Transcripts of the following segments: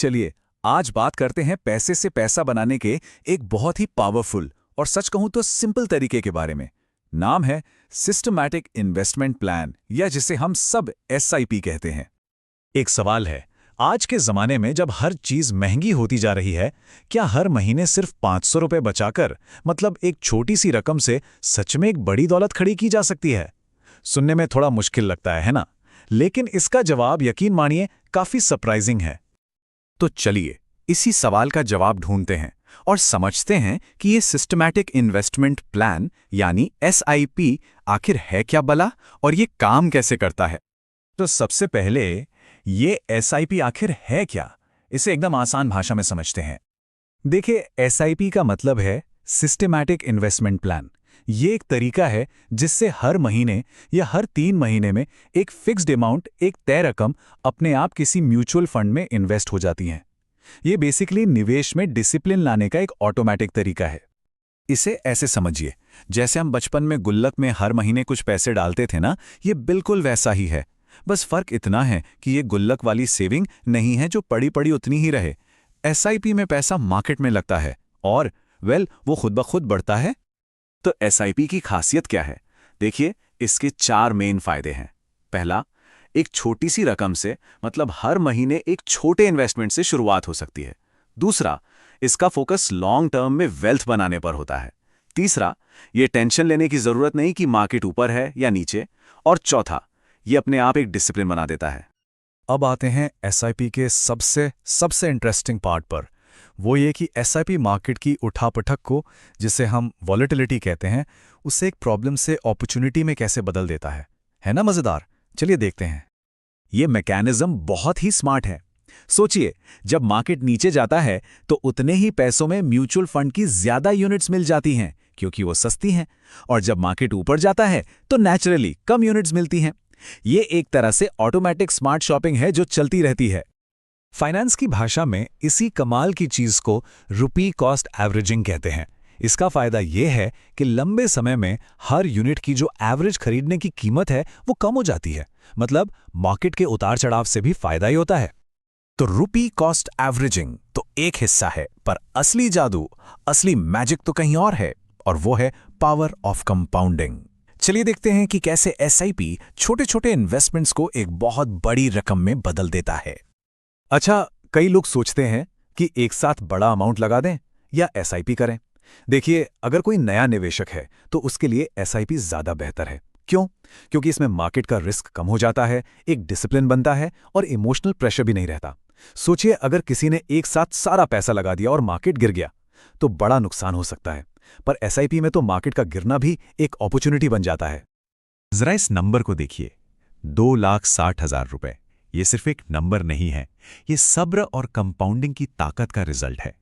चलिए आज बात करते हैं पैसे से पैसा बनाने के एक बहुत ही पावरफुल और सच कहूं तो सिंपल तरीके के बारे में। नाम है सिस्टमैटिक इन्वेस्टमेंट प्लान, या जिसे हम सब एसआईपी कहते हैं। एक सवाल है, आज के जमाने में जब हर चीज महंगी होती जा रही है, क्या हर महीने सिर्फ 500 रुपए बचाकर, मतलब एक छोटी सी रकम से, सच में एक बड़ी दौलत खड़ी की जा सकती है? सुनने में थोड़ा मुश्किल लगता है ना? लेकिन इसका जवाब यकीन मानिए काफी सरप्राइजिंग है। तो चलिए इसी सवाल का जवाब ढूंढते हैं और समझते हैं कि ये सिस्टमैटिक इन्वेस्टमेंट प्लान यानी एसआईपी आखिर है क्या भला, और ये काम कैसे करता है। तो सबसे पहले ये एसआईपी आखिर है क्या, इसे एकदम आसान भाषा में समझते हैं। देखिए, एसआईपी का मतलब है सिस्टमैटिक इन्वेस्टमेंट प्लान। ये एक तरीका है जिससे हर महीने या हर 3 महीने में एक फिक्स्ड अमाउंट, एक तय रकम अपने आप किसी म्यूचुअल फंड में इन्वेस्ट हो जाती हैं। ये बेसिकली निवेश में डिसिप्लिन लाने का एक ऑटोमेटिक तरीका है। इसे ऐसे समझिए, जैसे हम बचपन में गुल्लक में हर महीने कुछ पैसे डालते थे ना, ये बिल्कुल वैसा ही है। बस फर्क इतना है कि ये गुल्लक वाली सेविंग नहीं है जो पड़ी पड़ी उतनी ही रहे। एसआईपी में पैसा मार्केट में लगता है और वो खुद ब खुद बढ़ता है। तो एसआईपी की खासियत क्या है? देखिए, इसके 4 मेन फायदे हैं। पहला, एक छोटी सी रकम से, मतलब हर महीने एक छोटे इन्वेस्टमेंट से शुरुआत हो सकती है। दूसरा, इसका फोकस लॉन्ग टर्म में वेल्थ बनाने पर होता है। तीसरा, ये टेंशन लेने की जरूरत नहीं कि मार्केट ऊपर है या नीचे। और चौथा, ये अपने आप एक डिसिप्लिन बना देता है। अब आते हैं एसआईपी के सबसे इंटरेस्टिंग पार्ट पर। वो ये कि एसआईपी मार्केट की उठापटक को, जिसे हम वॉलेटिलिटी कहते हैं, उसे एक प्रॉब्लम से अपॉर्चुनिटी में कैसे बदल देता है ना मजेदार? चलिए देखते हैं। ये मैकेनिज्म बहुत ही स्मार्ट है। सोचिए, जब मार्केट नीचे जाता है तो उतने ही पैसों में म्यूचुअल फंड की ज्यादा यूनिट्स मिल जाती हैं क्योंकि वो सस्ती हैं, और जब मार्केट ऊपर जाता है तो नेचुरली कम यूनिट्स मिलती हैं। ये एक तरह से ऑटोमेटिक स्मार्ट शॉपिंग है जो चलती रहती है। फाइनेंस की भाषा में इसी कमाल की चीज को रुपी कॉस्ट एवरेजिंग कहते हैं। इसका फायदा यह है कि लंबे समय में हर यूनिट की जो एवरेज खरीदने की कीमत है वो कम हो जाती है। मतलब मार्केट के उतार चढ़ाव से भी फायदा ही होता है। तो रुपी कॉस्ट एवरेजिंग तो एक हिस्सा है, पर असली जादू, असली मैजिक तो कहीं और है, और वो है पावर ऑफ कंपाउंडिंग। चलिए देखते हैं कि कैसे एसआईपी छोटे छोटे इन्वेस्टमेंट्स को एक बहुत बड़ी रकम में बदल देता है। अच्छा, कई लोग सोचते हैं कि एक साथ बड़ा अमाउंट लगा दें या एसआईपी करें। देखिए, अगर कोई नया निवेशक है तो उसके लिए एसआईपी ज्यादा बेहतर है। क्यों? क्योंकि इसमें मार्केट का रिस्क कम हो जाता है, एक डिसिप्लिन बनता है और इमोशनल प्रेशर भी नहीं रहता। सोचिए, अगर किसी ने एक साथ सारा पैसा लगा दिया और मार्केट गिर गया तो बड़ा नुकसान हो सकता है, पर एसआईपी में तो मार्केट का गिरना भी एक अपॉर्चुनिटी बन जाता है। जरा इस नंबर को देखिए, 2,60,000 रुपए। ये सिर्फ एक नंबर नहीं है, ये सब्र और कंपाउंडिंग की ताकत का रिजल्ट है।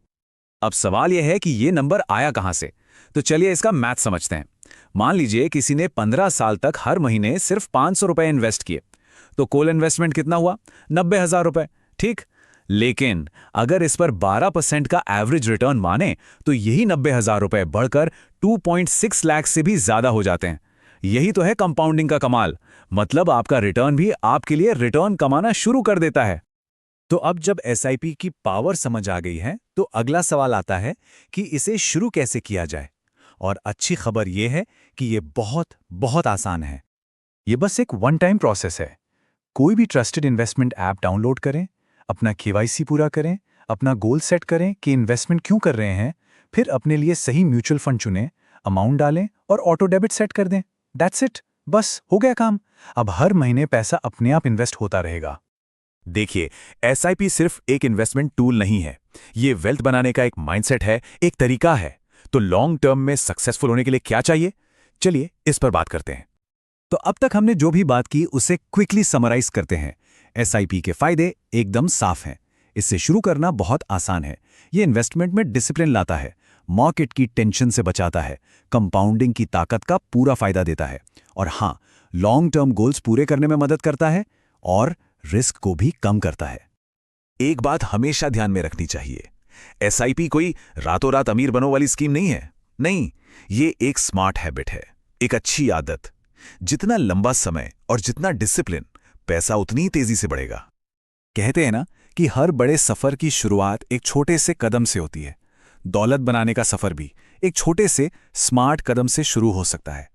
अब सवाल यह है कि ये नंबर आया कहां से? तो चलिए इसका मैथ समझते हैं। मान लीजिए किसी ने 15 साल तक हर महीने सिर्फ 500 रुपए इन्वेस्ट किए, तो कुल इन्वेस्टमेंट कितना हुआ? 90,000 रुपए। ठीक, लेकिन अगर इस पर 12% का एवरेज रिटर्न माने तो यही 90,000 रुपए बढ़कर 2.6 लाख से भी ज्यादा हो जाते हैं। यही तो है कंपाउंडिंग का कमाल। मतलब आपका रिटर्न भी आपके लिए रिटर्न कमाना शुरू कर देता है। तो अब जब एसआईपी की पावर समझ आ गई है तो अगला सवाल आता है कि इसे शुरू कैसे किया जाए। और अच्छी खबर यह है कि यह बहुत बहुत आसान है। यह बस एक वन टाइम प्रोसेस है। कोई भी ट्रस्टेड इन्वेस्टमेंट ऐप डाउनलोड करें, अपना केवाईसी पूरा करें, अपना गोल सेट करें कि इन्वेस्टमेंट क्यों कर रहे हैं, फिर अपने लिए सही म्यूचुअल फंड चुनें, अमाउंट डालें और ऑटो डेबिट सेट कर दें। दैट्स इट, बस हो गया काम। अब हर महीने पैसा अपने आप इन्वेस्ट होता रहेगा। देखिए, एसआईपी सिर्फ एक इन्वेस्टमेंट टूल नहीं है, ये वेल्थ बनाने का एक माइंडसेट है, एक तरीका है। तो लॉन्ग टर्म में सक्सेसफुल होने के लिए क्या चाहिए? चलिए इस पर बात करते हैं। तो अब तक हमने जो भी बात की उसे क्विकली समराइज करते हैं। एसआईपी के फायदे एकदम साफ हैं। इससे शुरू करना बहुत आसान है। ये इन्वेस्टमेंट में डिसिप्लिन लाता है, मार्केट की टेंशन से बचाता है, कंपाउंडिंग की ताकत का पूरा फायदा देता है, और हाँ, लॉन्ग टर्म गोल्स पूरे करने में मदद करता है और रिस्क को भी कम करता है। एक बात हमेशा ध्यान में रखनी चाहिए, एसआईपी कोई रातों रात अमीर बनो वाली स्कीम नहीं है। नहीं, ये एक स्मार्ट हैबिट है, एक अच्छी आदत। जितना लंबा समय और जितना डिसिप्लिन, पैसा उतनी ही तेजी से बढ़ेगा। कहते हैं ना कि हर बड़े सफ़र की शुरुआत एक छोटे से कदम से होती है। दौलत बनाने का सफ़र भी एक छोटे से स्मार्ट कदम से शुरू हो सकता है।